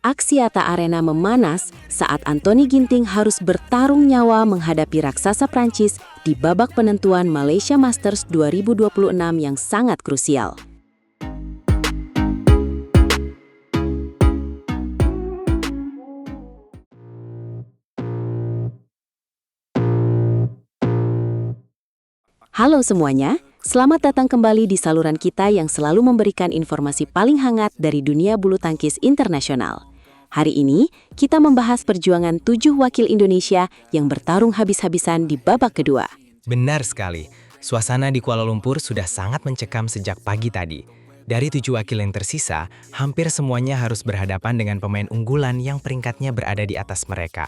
Aksiata Arena memanas saat Anthony Ginting harus bertarung nyawa menghadapi raksasa Prancis di babak penentuan Malaysia Masters 2026 yang sangat krusial. Halo semuanya, selamat datang kembali di saluran kita yang selalu memberikan informasi paling hangat dari dunia bulu tangkis internasional. Hari ini, kita membahas perjuangan 7 wakil Indonesia yang bertarung habis-habisan di babak kedua. Benar sekali, suasana di Kuala Lumpur sudah sangat mencekam sejak pagi tadi. Dari 7 wakil yang tersisa, hampir semuanya harus berhadapan dengan pemain unggulan yang peringkatnya berada di atas mereka.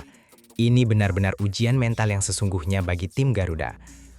Ini benar-benar ujian mental yang sesungguhnya bagi tim Garuda.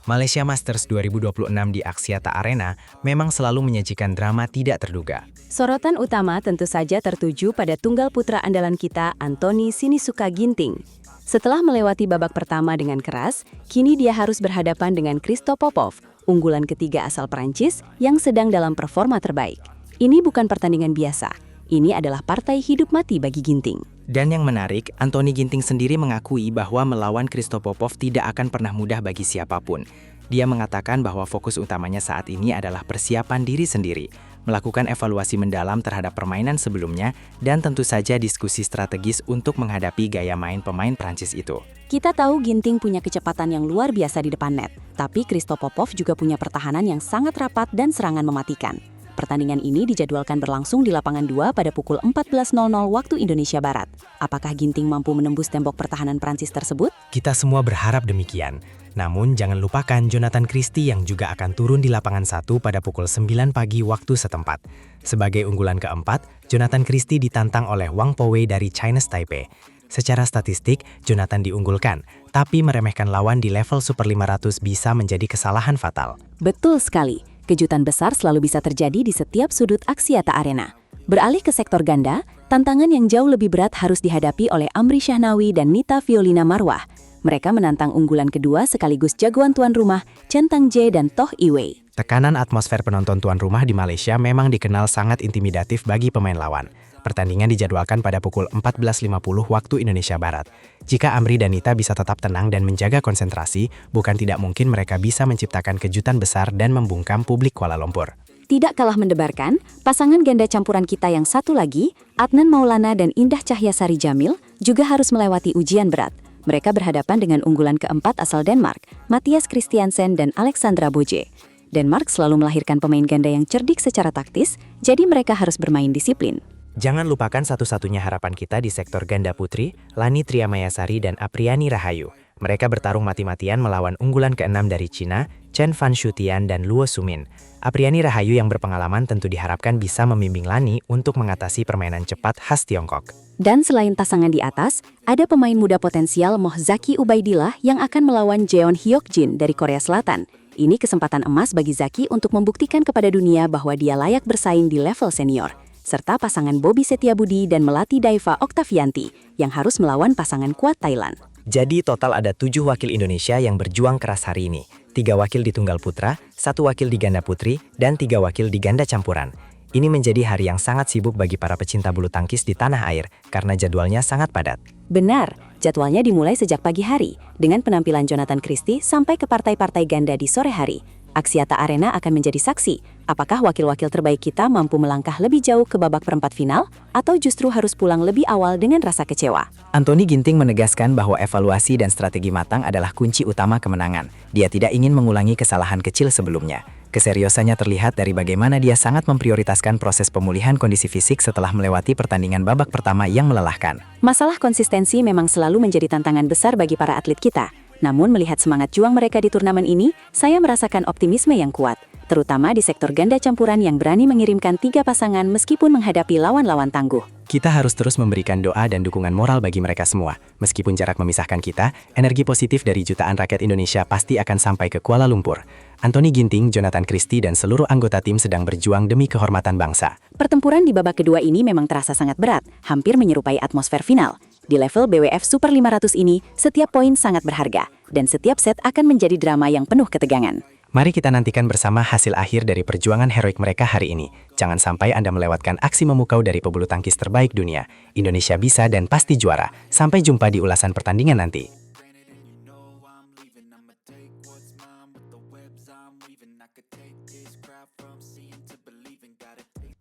Malaysia Masters 2026 di Axiata Arena memang selalu menyajikan drama tidak terduga. Sorotan utama tentu saja tertuju pada tunggal putra andalan kita, Anthony Sinisuka Ginting. Setelah melewati babak pertama dengan keras, kini dia harus berhadapan dengan Christo Popov, unggulan ketiga asal Prancis yang sedang dalam performa terbaik. Ini bukan pertandingan biasa, ini adalah partai hidup mati bagi Ginting. Dan yang menarik, Anthony Ginting sendiri mengakui bahwa melawan Christo Popov tidak akan pernah mudah bagi siapapun. Dia mengatakan bahwa fokus utamanya saat ini adalah persiapan diri sendiri, melakukan evaluasi mendalam terhadap permainan sebelumnya, dan tentu saja diskusi strategis untuk menghadapi gaya main pemain Prancis itu. Kita tahu Ginting punya kecepatan yang luar biasa di depan net, tapi Christo Popov juga punya pertahanan yang sangat rapat dan serangan mematikan. Pertandingan ini dijadwalkan berlangsung di lapangan 2 pada pukul 14.00 waktu Indonesia Barat. Apakah Ginting mampu menembus tembok pertahanan Prancis tersebut? Kita semua berharap demikian. Namun jangan lupakan Jonathan Christie yang juga akan turun di lapangan 1 pada pukul 9 pagi waktu setempat. Sebagai unggulan keempat, Jonathan Christie ditantang oleh Wang Powei dari Chinese Taipei. Secara statistik, Jonathan diunggulkan, tapi meremehkan lawan di level Super 500 bisa menjadi kesalahan fatal. Betul sekali. Kejutan besar selalu bisa terjadi di setiap sudut Axiata Arena. Beralih ke sektor ganda, tantangan yang jauh lebih berat harus dihadapi oleh Amri Syahnawi dan Nita Violina Marwah. Mereka menantang unggulan kedua sekaligus jagoan tuan rumah, Chen Tangjae dan Toh Iwei. Tekanan atmosfer penonton tuan rumah di Malaysia memang dikenal sangat intimidatif bagi pemain lawan. Pertandingan dijadwalkan pada pukul 14.50 waktu Indonesia Barat. Jika Amri dan Nita bisa tetap tenang dan menjaga konsentrasi, bukan tidak mungkin mereka bisa menciptakan kejutan besar dan membungkam publik Kuala Lumpur. Tidak kalah mendebarkan, pasangan ganda campuran kita yang satu lagi, Adnan Maulana dan Indah Cahyasari Jamil, juga harus melewati ujian berat. Mereka berhadapan dengan unggulan keempat asal Denmark, Mathias Christiansen dan Alexandra Boje. Denmark selalu melahirkan pemain ganda yang cerdik secara taktis, jadi mereka harus bermain disiplin. Jangan lupakan satu-satunya harapan kita di sektor ganda putri, Lani Triamayasari dan Apriani Rahayu. Mereka bertarung mati-matian melawan unggulan ke-6 dari Cina, Chen Fan Shutian dan Luo Sumin. Apriani Rahayu yang berpengalaman tentu diharapkan bisa membimbing Lani untuk mengatasi permainan cepat khas Tiongkok. Dan selain pasangan di atas, ada pemain muda potensial Mohzaki Ubaidillah yang akan melawan Jeon Hyuk-jin dari Korea Selatan. Ini kesempatan emas bagi Zaki untuk membuktikan kepada dunia bahwa dia layak bersaing di level senior. Serta pasangan Bobby Setiabudi dan Melati Daiva Oktavianti yang harus melawan pasangan kuat Thailand. Jadi total ada 7 wakil Indonesia yang berjuang keras hari ini. 3 wakil di tunggal putra, 1 wakil di ganda putri, dan 3 wakil di ganda campuran. Ini menjadi hari yang sangat sibuk bagi para pecinta bulu tangkis di tanah air karena jadwalnya sangat padat. Benar, jadwalnya dimulai sejak pagi hari dengan penampilan Jonathan Christie sampai ke partai-partai ganda di sore hari. Axiata Arena akan menjadi saksi, apakah wakil-wakil terbaik kita mampu melangkah lebih jauh ke babak perempat final, atau justru harus pulang lebih awal dengan rasa kecewa. Anthony Ginting menegaskan bahwa evaluasi dan strategi matang adalah kunci utama kemenangan. Dia tidak ingin mengulangi kesalahan kecil sebelumnya. Keseriusannya terlihat dari bagaimana dia sangat memprioritaskan proses pemulihan kondisi fisik setelah melewati pertandingan babak pertama yang melelahkan. Masalah konsistensi memang selalu menjadi tantangan besar bagi para atlet kita. Namun melihat semangat juang mereka di turnamen ini, saya merasakan optimisme yang kuat, terutama di sektor ganda campuran yang berani mengirimkan 3 pasangan meskipun menghadapi lawan-lawan tangguh. Kita harus terus memberikan doa dan dukungan moral bagi mereka semua. Meskipun jarak memisahkan kita, energi positif dari jutaan rakyat Indonesia pasti akan sampai ke Kuala Lumpur. Anthony Ginting, Jonathan Christie, dan seluruh anggota tim sedang berjuang demi kehormatan bangsa. Pertempuran di babak kedua ini memang terasa sangat berat, hampir menyerupai atmosfer final. Di level BWF Super 500 ini, setiap poin sangat berharga, dan setiap set akan menjadi drama yang penuh ketegangan. Mari kita nantikan bersama hasil akhir dari perjuangan heroik mereka hari ini. Jangan sampai Anda melewatkan aksi memukau dari pebulu tangkis terbaik dunia. Indonesia bisa dan pasti juara. Sampai jumpa di ulasan pertandingan nanti.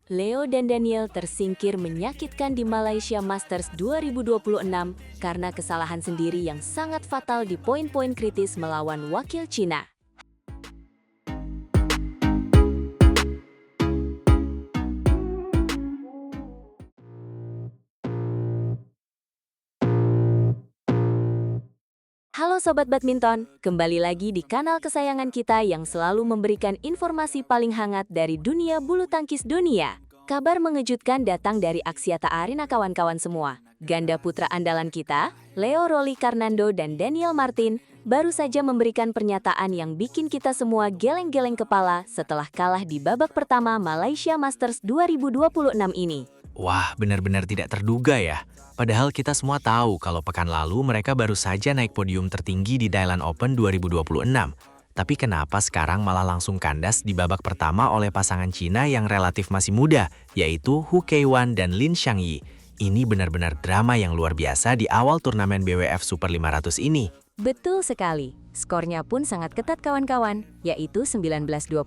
Leo dan Daniel tersingkir menyakitkan di Malaysia Masters 2026 karena kesalahan sendiri yang sangat fatal di poin-poin kritis melawan wakil Cina. Halo Sobat Badminton, kembali lagi di kanal kesayangan kita yang selalu memberikan informasi paling hangat dari dunia bulu tangkis dunia. Kabar mengejutkan datang dari Axiata Arena kawan-kawan semua. Ganda putra andalan kita, Leo Rolikarnando dan Daniel Martin, baru saja memberikan pernyataan yang bikin kita semua geleng-geleng kepala setelah kalah di babak pertama Malaysia Masters 2026 ini. Wah, benar-benar tidak terduga ya. Padahal kita semua tahu kalau pekan lalu mereka baru saja naik podium tertinggi di Thailand Open 2026. Tapi kenapa sekarang malah langsung kandas di babak pertama oleh pasangan Cina yang relatif masih muda, yaitu Hu Keiwan dan Lin Xiangyi. Ini benar-benar drama yang luar biasa di awal turnamen BWF Super 500 ini. Betul sekali. Skornya pun sangat ketat kawan-kawan, yaitu 19-21,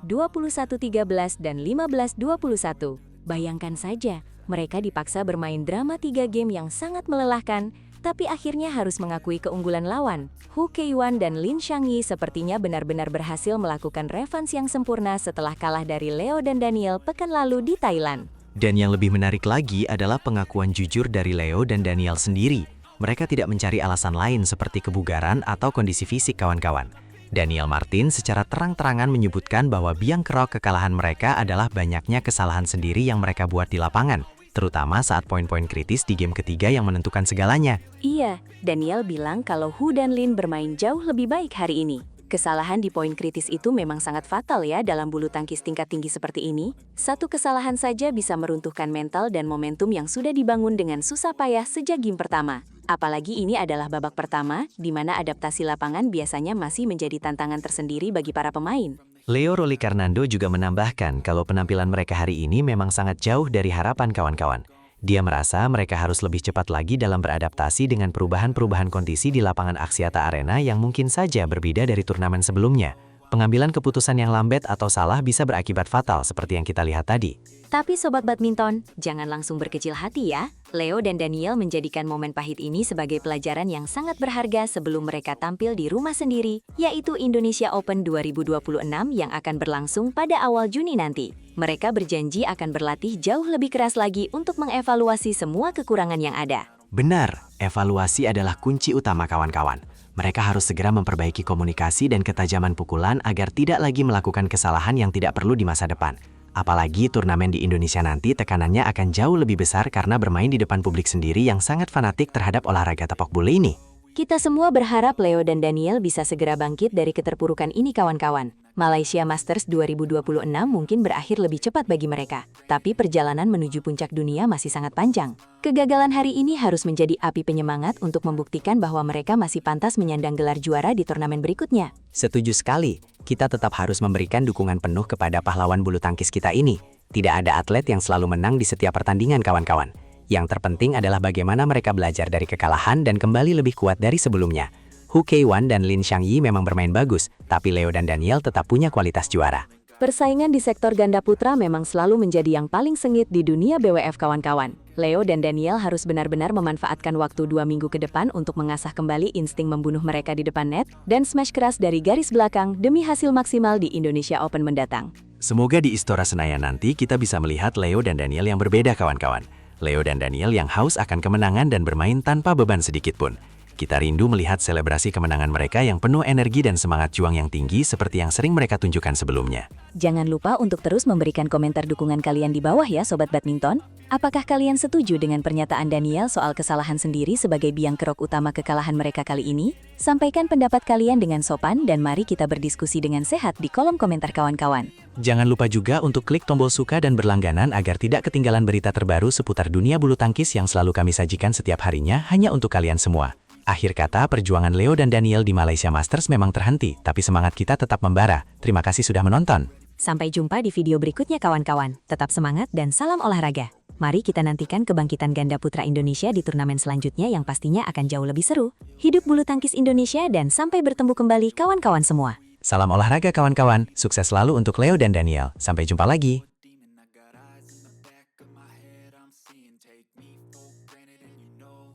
21-13, dan 15-21. Bayangkan saja, mereka dipaksa bermain drama 3 game yang sangat melelahkan, tapi akhirnya harus mengakui keunggulan lawan. Hu Keiwan dan Lin Xiangyi sepertinya benar-benar berhasil melakukan revans yang sempurna setelah kalah dari Leo dan Daniel pekan lalu di Thailand. Dan yang lebih menarik lagi adalah pengakuan jujur dari Leo dan Daniel sendiri. Mereka tidak mencari alasan lain seperti kebugaran atau kondisi fisik kawan-kawan. Daniel Martin secara terang-terangan menyebutkan bahwa biang kerok kekalahan mereka adalah banyaknya kesalahan sendiri yang mereka buat di lapangan, terutama saat poin-poin kritis di game ketiga yang menentukan segalanya. Iya, Daniel bilang kalau Hu dan Lin bermain jauh lebih baik hari ini. Kesalahan di poin kritis itu memang sangat fatal ya dalam bulu tangkis tingkat tinggi seperti ini. Satu kesalahan saja bisa meruntuhkan mental dan momentum yang sudah dibangun dengan susah payah sejak game pertama. Apalagi ini adalah babak pertama, di mana adaptasi lapangan biasanya masih menjadi tantangan tersendiri bagi para pemain. Leo Rolikarnando juga menambahkan kalau penampilan mereka hari ini memang sangat jauh dari harapan kawan-kawan. Dia merasa mereka harus lebih cepat lagi dalam beradaptasi dengan perubahan-perubahan kondisi di lapangan Axiata Arena yang mungkin saja berbeda dari turnamen sebelumnya. Pengambilan keputusan yang lambat atau salah bisa berakibat fatal seperti yang kita lihat tadi. Tapi Sobat Badminton, jangan langsung berkecil hati ya. Leo dan Daniel menjadikan momen pahit ini sebagai pelajaran yang sangat berharga sebelum mereka tampil di rumah sendiri, yaitu Indonesia Open 2026 yang akan berlangsung pada awal Juni nanti. Mereka berjanji akan berlatih jauh lebih keras lagi untuk mengevaluasi semua kekurangan yang ada. Benar, evaluasi adalah kunci utama kawan-kawan. Mereka harus segera memperbaiki komunikasi dan ketajaman pukulan agar tidak lagi melakukan kesalahan yang tidak perlu di masa depan. Apalagi turnamen di Indonesia nanti tekanannya akan jauh lebih besar karena bermain di depan publik sendiri yang sangat fanatik terhadap olahraga tapak bulu ini. Kita semua berharap Leo dan Daniel bisa segera bangkit dari keterpurukan ini kawan-kawan. Malaysia Masters 2026 mungkin berakhir lebih cepat bagi mereka, tapi perjalanan menuju puncak dunia masih sangat panjang. Kegagalan hari ini harus menjadi api penyemangat untuk membuktikan bahwa mereka masih pantas menyandang gelar juara di turnamen berikutnya. Setuju sekali, kita tetap harus memberikan dukungan penuh kepada pahlawan bulu tangkis kita ini. Tidak ada atlet yang selalu menang di setiap pertandingan kawan-kawan. Yang terpenting adalah bagaimana mereka belajar dari kekalahan dan kembali lebih kuat dari sebelumnya. Hu Keiwan dan Lin Xiangyi memang bermain bagus, tapi Leo dan Daniel tetap punya kualitas juara. Persaingan di sektor ganda putra memang selalu menjadi yang paling sengit di dunia BWF kawan-kawan. Leo dan Daniel harus benar-benar memanfaatkan waktu 2 minggu ke depan untuk mengasah kembali insting membunuh mereka di depan net dan smash keras dari garis belakang demi hasil maksimal di Indonesia Open mendatang. Semoga di Istora Senayan nanti kita bisa melihat Leo dan Daniel yang berbeda kawan-kawan. Leo dan Daniel yang haus akan kemenangan dan bermain tanpa beban sedikit pun. Kita rindu melihat selebrasi kemenangan mereka yang penuh energi dan semangat juang yang tinggi seperti yang sering mereka tunjukkan sebelumnya. Jangan lupa untuk terus memberikan komentar dukungan kalian di bawah ya Sobat Badminton. Apakah kalian setuju dengan pernyataan Daniel soal kesalahan sendiri sebagai biang kerok utama kekalahan mereka kali ini? Sampaikan pendapat kalian dengan sopan dan mari kita berdiskusi dengan sehat di kolom komentar kawan-kawan. Jangan lupa juga untuk klik tombol suka dan berlangganan agar tidak ketinggalan berita terbaru seputar dunia bulu tangkis yang selalu kami sajikan setiap harinya hanya untuk kalian semua. Akhir kata, perjuangan Leo dan Daniel di Malaysia Masters memang terhenti, tapi semangat kita tetap membara. Terima kasih sudah menonton. Sampai jumpa di video berikutnya kawan-kawan. Tetap semangat dan salam olahraga. Mari kita nantikan kebangkitan ganda putra Indonesia di turnamen selanjutnya yang pastinya akan jauh lebih seru. Hidup bulu tangkis Indonesia dan sampai bertemu kembali kawan-kawan semua. Salam olahraga kawan-kawan, sukses selalu untuk Leo dan Daniel. Sampai jumpa lagi.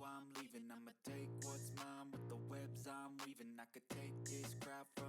I'm leaving, I'ma take what's mine with the webs I'm weaving. I could take this crowd for